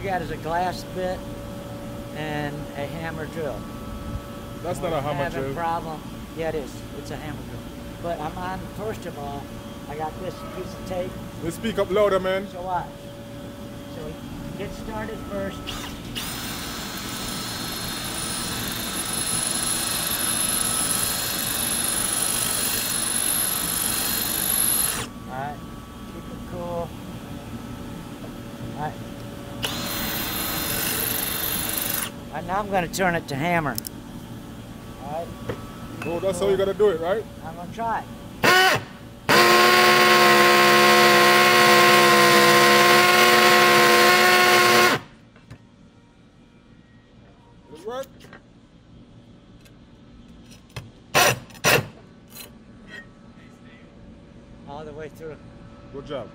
got is a glass bit and a hammer drill. That's not a hammer drill. Problem? Yeah, it is. It's a hammer drill. But I'm on, first of all, I got this piece of tape. Let's speak up louder, man. So watch. So get started first. Alright, keep it cool. Alright. And now I'm going to turn it to hammer. Alright. Oh, that's how you got to do it, right? I'm going to try. Did it work? All the way through. Good job.